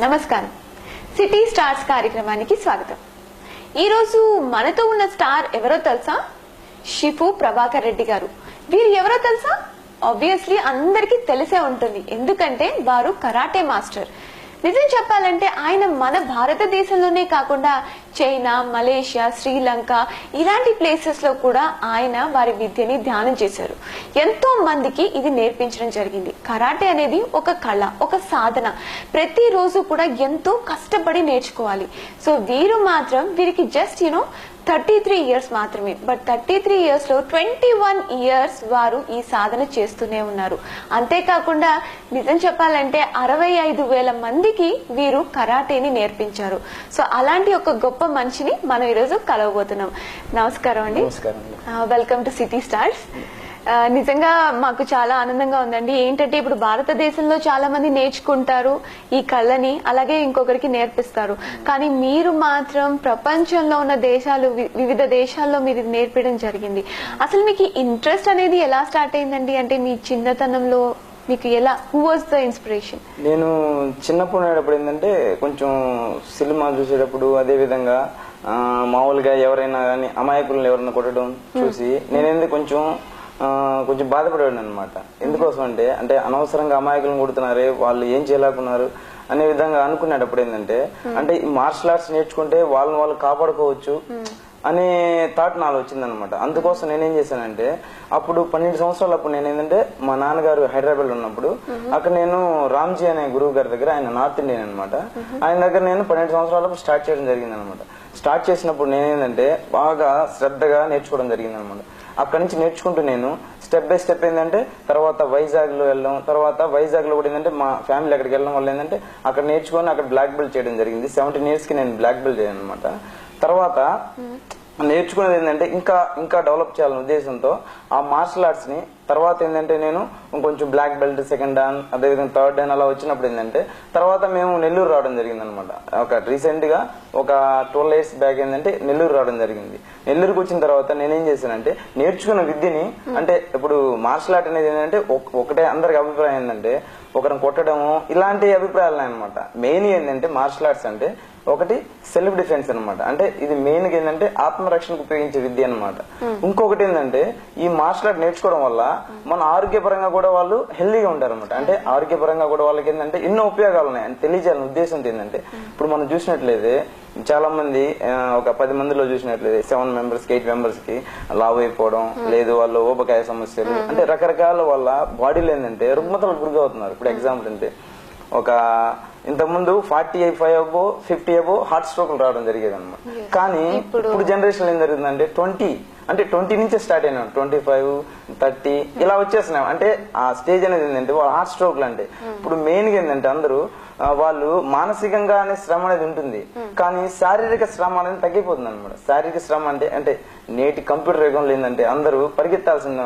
నమస్కారం. City stars కార్యక్రమానికి స్వాగతం. ఈ రోజు మనతో ఉన్న స్టార్ ఎవరో తెలుసా? షిఫు ప్రభాకర్ రెడ్డి గారు. వీరు ఎవరో తెలుసా? ఆబ్వియస్లీ అందరికీ తెలిసే ఉంటుంది, ఎందుకంటే వారు కరాటే మాస్టర్. నిజం చెప్పాలంటే ఆయన మన భారతదేశంలోనే కాకుండా చైనా, మలేషియా, శ్రీలంక ఇలాంటి ప్లేసెస్ లో కూడా ఆయన వారి విద్యని ధ్యానం చేశారు. ఎంతో మందికి ఇది నేర్పించడం జరిగింది. కరాటే అనేది ఒక కళ, ఒక సాధన. ప్రతిరోజు కూడా ఎంతో కష్టపడి నేర్చుకోవాలి. సో వీరికి జస్ట్ 33 years మాత్రమే. బట్ 33 years లో 21 years వారు ఈ సాధన చేస్తూనే ఉన్నారు. అంతేకాకుండా నిజం చెప్పాలంటే 65,000 మందికి వీరు కరాటేని నేర్పించారు. సో అలాంటి ఒక గొప్ప మనిషిని మనం ఈరోజు కలవబోతున్నాం. నమస్కారం అండి. Welcome to city stars. నిజంగా మాకు చాలా ఆనందంగా ఉందండి. ఏంటంటే ఇప్పుడు భారతదేశంలో చాలా మంది నేర్చుకుంటారు ఈ కళని, అలాగే ఇంకొకరికి నేర్పిస్తారు. కానీ మీరు మాత్రం ప్రపంచంలో ఉన్న వివిధ దేశాల్లో మీరు నేర్పడం జరిగింది. అసలు మీకు ఇంట్రెస్ట్ అనేది ఎలా స్టార్ట్ అయిందండి? అంటే మీ చిన్నతనంలో మీకు ఎలా, హూ వాజ్ ద ఇన్స్పిరేషన్? నేను చిన్నప్పుడు ఉండేటప్పుడు ఏంటంటే కొంచెం సినిమా చూసేటప్పుడు, అదే విధంగా మామూలుగా ఎవరైనా కానీ అమాయకులను ఎవరైనా కొట్టడం చూసి నేనేంది కొంచెం బాధపడేవాడిని అనమాట. ఎందుకోసం అంటే అనవసరంగా అమాయకులను కొడుతున్నారే, వాళ్ళు ఏం చేయలేకున్నారు అనే విధంగా అనుకునేటప్పుడు ఏంటంటే అంటే ఈ మార్షల్ ఆర్ట్స్ నేర్చుకుంటే వాళ్ళని వాళ్ళు కాపాడుకోవచ్చు అనే థాట్ నాలో వచ్చిందనమాట. అందుకోసం నేనేం చేశానంటే అప్పుడు 12 సంవత్సరాలు అప్పుడు నేనేంటంటే మా నాన్నగారు హైదరాబాద్ లో ఉన్నప్పుడు అక్కడ నేను రామ్జీ అనే గురువు గారి దగ్గర, ఆయన నార్త్ ఇండియన్ అనమాట, ఆయన దగ్గర నేను 12 సంవత్సరాలకు స్టార్ట్ చేయడం జరిగింది అనమాట. స్టార్ట్ చేసినప్పుడు నేనేంటంటే బాగా శ్రద్ధగా నేర్చుకోవడం జరిగింది అనమాట. అక్కడి నుంచి నేర్చుకుంటూ నేను స్టెప్ బై స్టెప్ ఏంటంటే తర్వాత వైజాగ్ లో వెళ్ళడం, తర్వాత వైజాగ్ లో కూడా ఏంటంటే మా ఫ్యామిలీ అక్కడికి వెళ్ళడం వల్ల ఏంటంటే అక్కడ నేర్చుకొని అక్కడ బ్లాక్ బెల్ట్ చేయడం జరిగింది. 17 years కి నేను బ్లాక్ బెల్ట్ చేయను అనమాట. తర్వాత నేర్చుకునేది ఏంటంటే ఇంకా డెవలప్ చేయాలనే ఉద్దేశంతో ఆ మార్షల్ ఆర్ట్స్ ని తర్వాత ఏంటంటే నేను కొంచెం బ్లాక్ బెల్ట్, సెకండ్ డాన్, అదేవిధంగా థర్డ్ డాన్ అలా వచ్చినప్పుడు ఏంటంటే తర్వాత మేము నెల్లూరు రావడం జరిగింది అనమాట. రీసెంట్ గా ఒక 12 years బ్యాక్ ఏంటంటే నెల్లూరు రావడం జరిగింది. నెల్లూరుకు వచ్చిన తర్వాత నేనేం చేశానంటే నేర్చుకున్న విద్యని, అంటే ఇప్పుడు మార్షల్ ఆర్ట్ అనేది ఏంటంటే ఒకటే అందరికి అభిప్రాయం ఏంటంటే ఒకరిని కొట్టడము ఇలాంటి అభిప్రాయాలు అనమాట. మెయిన్ ఏంటంటే మార్షల్ ఆర్ట్స్ అంటే ఒకటి సెల్ఫ్ డిఫెన్స్ అనమాట. అంటే ఇది మెయిన్ గా ఏంటంటే ఆత్మరక్షణకు ఉపయోగించే విద్య అనమాట. ఇంకొకటి ఏంటంటే ఈ మార్షల్ ఆర్ట్ నేర్చుకోవడం వల్ల మన ఆరోగ్యపరంగా కూడా వాళ్ళు హెల్దీగా ఉంటారు అనమాట. అంటే ఆరోగ్యపరంగా కూడా వాళ్ళకి ఏంటంటే ఎన్నో ఉపయోగాలు ఉన్నాయి అని తెలియజేయాలని ఉద్దేశంతో ఏంటంటే ఇప్పుడు మనం చూసినట్లయితే చాలా మంది ఒక 10 మందిలో చూసినట్లయితే 7 members కి 8 members కి లావు అయిపోవడం, లేదు వాళ్ళు ఊబకాయ సమస్యలు, అంటే రకరకాల వాళ్ళ బాడీలో ఏంటంటే రుగ్మతలకు గురి అవుతున్నారు. ఇప్పుడు ఎగ్జాంపుల్ అంటే ఒక ఇంతకుముందు 45 above 50 above హార్ట్ స్ట్రోక్లు రావడం జరిగేది అనమాట. కానీ ఇప్పుడు జనరేషన్ ఏం జరుగుతుందంటే 20 నుంచే స్టార్ట్ అయినా 25, 30 ఇలా వచ్చేస్తున్నాం. అంటే ఆ స్టేజ్ అనేది ఏంటంటే వాళ్ళ హార్ట్ స్ట్రోక్లు. అంటే ఇప్పుడు మెయిన్ గా ఏంటంటే అందరూ వాళ్ళు మానసికంగా అనే శ్రమ అనేది ఉంటుంది, కానీ శారీరక శ్రమ అనేది తగ్గిపోతుంది అనమాట. శారీరక శ్రమ అంటే నేటి కంప్యూటర్ యుగంలో ఏంటంటే అందరూ పరిగెత్తాల్సిన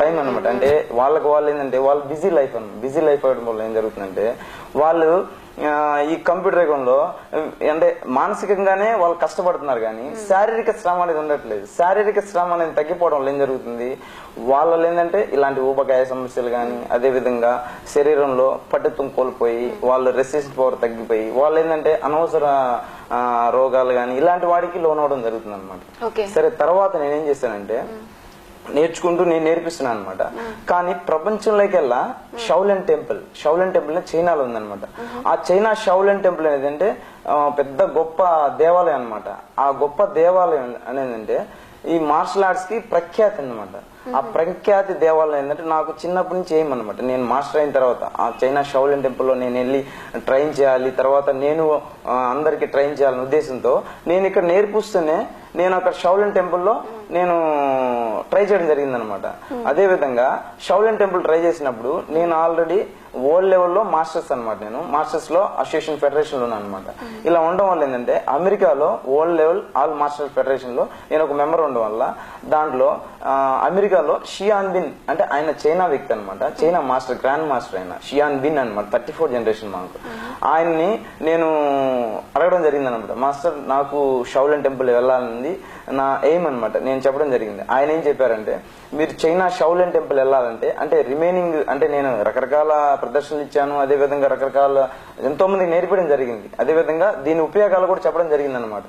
టైం అనమాట. అంటే వాళ్ళు ఏంటంటే వాళ్ళు బిజీ లైఫ్ అవడం వల్ల ఏం జరుగుతుందంటే వాళ్ళు ఈ కంప్యూటర్ యుగంలో అంటే మానసికంగానే వాళ్ళు కష్టపడుతున్నారు, కానీ శారీరక శ్రమ అనేది ఉండట్లేదు. శారీరక శ్రమ అనేది తగ్గిపోవడం వల్ల ఏం జరుగుతుంది, వాళ్ళలో ఏంటంటే ఇలాంటి ఊబకాయ సమస్యలు కానీ, అదే విధంగా శరీరంలో పట్టుత్వం కోల్పోయి వాళ్ళు రెసిస్టెన్స్ పవర్ తగ్గిపోయి వాళ్ళు ఏంటంటే అనవసర రోగాలు కానీ ఇలాంటి వాడికి లోనవడం జరుగుతుంది అనమాట. సరే, తర్వాత నేనేం చేశానంటే నేర్చుకుంటూ నేను నేర్పిస్తున్నాను అనమాట. కానీ ప్రపంచంలోకెల్లా షౌలెన్ టెంపుల్ చైనాలో ఉందనమాట. ఆ చైనా షౌలెన్ టెంపుల్ అనేది అంటే పెద్ద గొప్ప దేవాలయం అనమాట. ఆ గొప్ప దేవాలయం అనేది ఈ మార్షల్ ఆర్ట్స్ కి ప్రఖ్యాతి అనమాట. ఆ ప్రఖ్యాతి దేవాలయం ఏంటంటే నాకు చిన్నప్పటి నుంచి ఏమన్నమాట, నేను మాస్టర్ అయిన తర్వాత ఆ చైనా షౌలెన్ టెంపుల్లో నేను వెళ్ళి ట్రైన్ చేయాలి, తర్వాత నేను అందరికి ట్రైన్ చేయాలనే ఉద్దేశంతో నేను ఇక్కడ నేర్పిస్తూనే నేను అక్కడ షౌలెన్ టెంపుల్లో నేను ట్రై చేయడం జరిగిందనమాట. అదే విధంగా షౌలెన్ టెంపుల్ ట్రై చేసినప్పుడు నేను ఆల్రెడీ వరల్డ్ లెవెల్లో మాస్టర్స్ అనమాట. నేను మాస్టర్స్ లో అసోసియేషన్ ఫెడరేషన్ లో అనమాట. ఇలా ఉండడం వల్ల ఏంటంటే అమెరికాలో world level all masters federation లో నేను ఒక మెంబర్ ఉండడం వల్ల దాంట్లో అమెరికాలో షియాన్ బిన్ అంటే ఆయన చైనా వ్యక్తి అనమాట, చైనా మాస్టర్, గ్రాండ్ మాస్టర్ అయిన షియాన్ బిన్ అనమాట, 34th generation మాకు. ఆయన్ని నేను అడగడం జరిగింది అనమాట, మాస్టర్ నాకు షౌలెన్ టెంపుల్ వెళ్ళాలని నా ఎయిమ్ అనమాట. నేను చెప్పడం జరిగింది. ఆయన ఏం చెప్పారంటే మీరు చైనా షౌలెన్ టెంపుల్ వెళ్ళాలంటే అంటే రిమైనింగ్ అంటే నేను రకరకాల ప్రదర్శనలు ఇచ్చాను. అదే విధంగా రకరకాల ఎంతో మందికి నేర్పడం జరిగింది. అదే విధంగా దీని ఉపయోగాలు కూడా చెప్పడం జరిగింది అనమాట.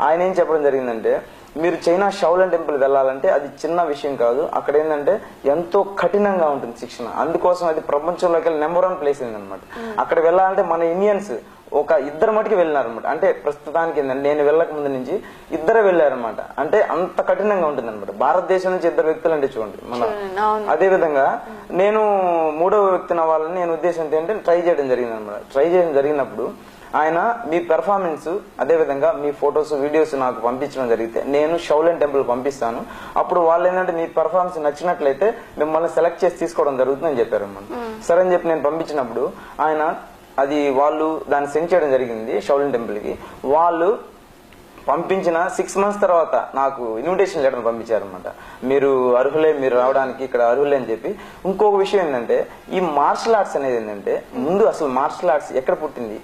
ఆయన ఏం చెప్పడం జరిగిందంటే, మీరు చైనా షౌలన్ టెంపుల్ వెళ్ళాలంటే అది చిన్న విషయం కాదు. అక్కడ ఏంటంటే ఎంతో కఠినంగా ఉంటుంది శిక్షణ. అందుకోసం అది ప్రపంచంలోకి నెంబర్ 1 ప్లేస్ అనమాట. అక్కడ వెళ్ళాలంటే మన ఇండియన్స్ ఒక ఇద్దరు మటుకు వెళ్ళినారనమాట. అంటే ప్రస్తుతానికి ఏంటంటే నేను వెళ్ళక ముందు నుంచి ఇద్దరు వెళ్ళారనమాట. అంటే అంత కఠినంగా ఉంటుంది అనమాట. భారతదేశం నుంచి ఇద్దరు వ్యక్తులు అంటే చూడండి మన. అదే విధంగా నేను 3వ వ్యక్తిని అవ్వాలని నేను ఉద్దేశంతో ఏంటంటే ట్రై చేయడం జరిగింది అనమాట. ట్రై చేయడం జరిగినప్పుడు ఆయన మీ పెర్ఫార్మెన్స్ అదే విధంగా మీ ఫొటోస్ వీడియోస్ నాకు పంపించడం జరిగితే నేను షౌలన్ టెంపుల్ పంపిస్తాను. అప్పుడు వాళ్ళు ఏంటంటే మీ పెర్ఫార్మెన్స్ నచ్చినట్లయితే మిమ్మల్ని సెలెక్ట్ చేసి తీసుకోవడం జరుగుతుందని చెప్పారు అన్నమాట. సరే అని చెప్పి నేను పంపించినప్పుడు ఆయన వాళ్ళు దాన్ని సెండ్ చేయడం జరిగింది షౌలన్ టెంపుల్ కి. వాళ్ళు పంపించిన 6 months తర్వాత నాకు ఇన్విటేషన్ లెటర్ పంపించారనమాట. మీరు అర్హులే, మీరు రావడానికి ఇక్కడ అర్హులే అని చెప్పి. ఇంకొక విషయం ఏంటంటే ఈ మార్షల్ ఆర్ట్స్ అనేది ఏంటంటే ముందు అసలు మార్షల్ ఆర్ట్స్ ఎక్కడ పుట్టింది,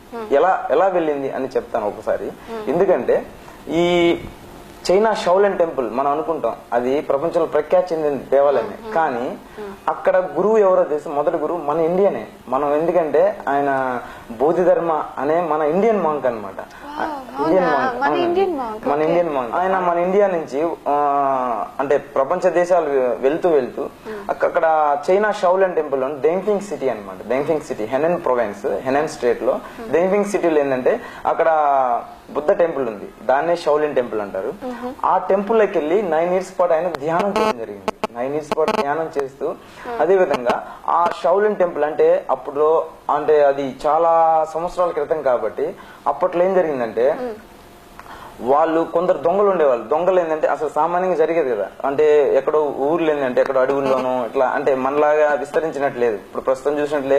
ఎలా వెళ్ళింది అని చెప్తాను ఒకసారి. ఎందుకంటే ఈ చైనా షౌలన్ టెంపుల్ మనం అనుకుంటాం అది ప్రపంచంలో ప్రఖ్యాతి చెందిన దేవాలయమే. కానీ అక్కడ గురువు ఎవరో తెలిసి మొదటి గురువు మన ఇండియనే. మనం ఎందుకంటే ఆయన బోధిధర్మ అనే మన ఇండియన్ మాంక్ అనమాట. మన ఇండియన్ మాంక్. ఆయన మన ఇండియా నుంచి అంటే ప్రపంచ దేశాలు వెళ్తూ అక్కడ చైనా షౌలన్ టెంపుల్ దెంగ్ఫింగ్ సిటీ అనమాట. దెంగ్ఫింగ్ సిటీ హెనన్ ప్రొవిన్స్, హెనన్ స్టేట్ లో దెంగ్ఫింగ్ సిటీలో ఏంటంటే అక్కడ బుద్ధ టెంపుల్ ఉంది. దాన్నే షౌలిన్ టెంపుల్ అంటారు. ఆ టెంపుల్ లోకి వెళ్ళి 9 years పాటు ఆయన ధ్యానం చేయడం జరిగింది. 9 years పాటు ధ్యానం చేస్తూ అదే విధంగా ఆ షౌలిన్ టెంపుల్ అంటే అప్పుడు అంటే అది చాలా సంవత్సరాల క్రితం కాబట్టి అప్పట్లో ఏం జరిగిందంటే వాళ్ళు కొందరు దొంగలు ఉండేవాళ్ళు. దొంగలు ఏంటంటే అసలు సామాన్యంగా జరిగేది కదా. అంటే ఎక్కడో ఊర్లు ఏంటంటే ఎక్కడో అడవుల్లోనూ ఇట్లా అంటే మనలాగా విస్తరించినట్లేదు. ఇప్పుడు ప్రస్తుతం చూసినట్లే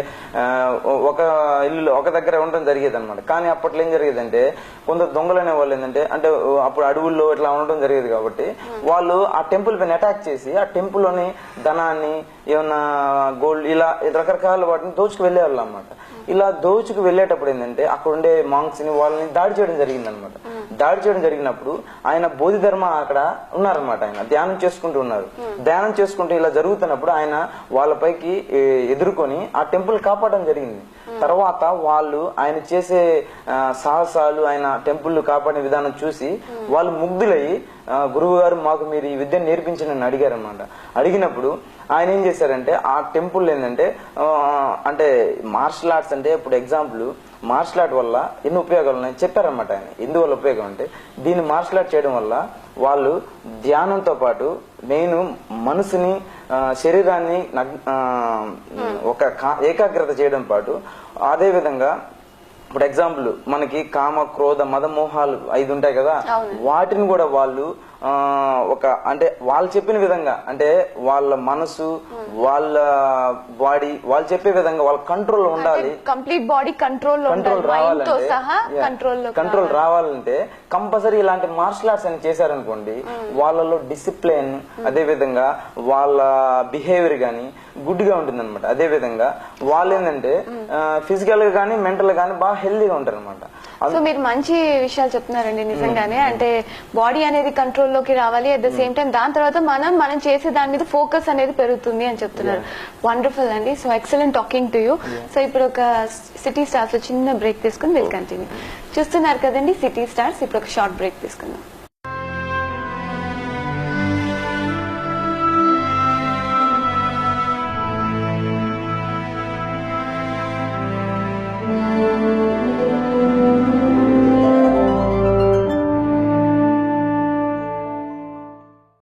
ఒక ఇల్లు ఒక దగ్గర ఉండడం జరిగేది అనమాట. కానీ అప్పట్లో ఏం జరిగేదంటే కొందరు దొంగలు అనే వాళ్ళు ఏంటంటే అంటే అప్పుడు అడవుల్లో ఇట్లా ఉండడం జరిగేది కాబట్టి వాళ్ళు ఆ టెంపుల్ పైన అటాక్ చేసి ఆ టెంపుల్ లోని ధనాన్ని ఏమన్నా గోల్డ్ ఇలా రకరకాల వాటిని దోచుకు వెళ్లేవాళ్ళు అనమాట. ఇలా దోచుకు వెళ్లేటప్పుడు ఏంటంటే అక్కడ ఉండే మాంక్స్ ని వాళ్ళని దాడి చేయడం జరిగింది అనమాట. దాడి చేయడం జరిగినప్పుడు ఆయన బోధిధర్మ అక్కడ ఉన్నారనమాట. ఆయన ధ్యానం చేసుకుంటూ ఉన్నారు. ధ్యానం చేసుకుంటూ ఇలా జరుగుతున్నప్పుడు ఆయన వాళ్ళపైకి ఎదుర్కొని ఆ టెంపుల్ కాపాడడం జరిగింది. తర్వాత వాళ్ళు ఆయన చేసే సాహసాలు, ఆయన టెంపుల్ కాపాడే విధానం చూసి వాళ్ళు ముగ్ధులయ్యి గురువు గారు మాకు మీరు ఈ విద్యను నేర్పించండి అడిగారు అనమాట. అడిగినప్పుడు ఆయన ఏం చేశారంటే ఆ టెంపుల్ ఏంటంటే అంటే మార్షల్ ఆర్ట్స్ అంటే ఇప్పుడు ఎగ్జాంపుల్ మార్షల్ ఆర్ట్ వల్ల ఎన్ని ఉపయోగాలు ఉన్నాయని చెప్పారనమాట ఆయన. ఎందువల్ల ఉపయోగం అంటే దీన్ని మార్షల్ ఆర్ట్ చేయడం వల్ల వాళ్ళు ధ్యానంతో పాటు నేను మనసుని శరీరాన్ని ఒక ఏకాగ్రత చేయడం పాటు అదే విధంగా ఇప్పుడు ఎగ్జాంపుల్ మనకి కామ క్రోధ మద మోహాలు 5 ఉంటాయి కదా, వాటిని కూడా వాళ్ళు ఒక అంటే వాళ్ళు చెప్పిన విధంగా అంటే వాళ్ళ మనసు వాళ్ళ బాడీ వాళ్ళు చెప్పే విధంగా వాళ్ళ కంట్రోల్ ఉండాలి. కంప్లీట్ బాడీ కంట్రోల్ రావాలంటే కంపల్సరీ ఇలాంటి మార్షల్ ఆర్ట్స్ అని చేశారనుకోండి వాళ్ళలో డిసిప్లిన్ అదే విధంగా వాళ్ళ బిహేవియర్ గానీ గుడ్ గా ఉంటుంది అనమాట. అదే విధంగా వాళ్ళు ఏంటంటే ఫిజికల్ గా కానీ మెంటల్ గా కానీ బాగా హెల్దీగా ఉంటారు అనమాట. సో మీరు మంచి విషయాలు చెప్తున్నారండి నిజంగానే. అంటే బాడీ అనేది కంట్రోల్ లోకి రావాలి, అట్ ద సేమ్ టైం దాని తర్వాత మనం చేసే దాని మీద ఫోకస్ అనేది పెరుగుతుంది అని చెప్తున్నారు. వండర్ఫుల్ అండి. So excellent talking to you. So ఇప్పుడు ఒక సిటీ స్టార్స్ లో చిన్న బ్రేక్ తీసుకుని విల్ కంటిన్యూ. చూస్తున్నారు కదండి సిటీ స్టార్స్. ఇప్పుడు ఒక షార్ట్ బ్రేక్ తీసుకుందాం.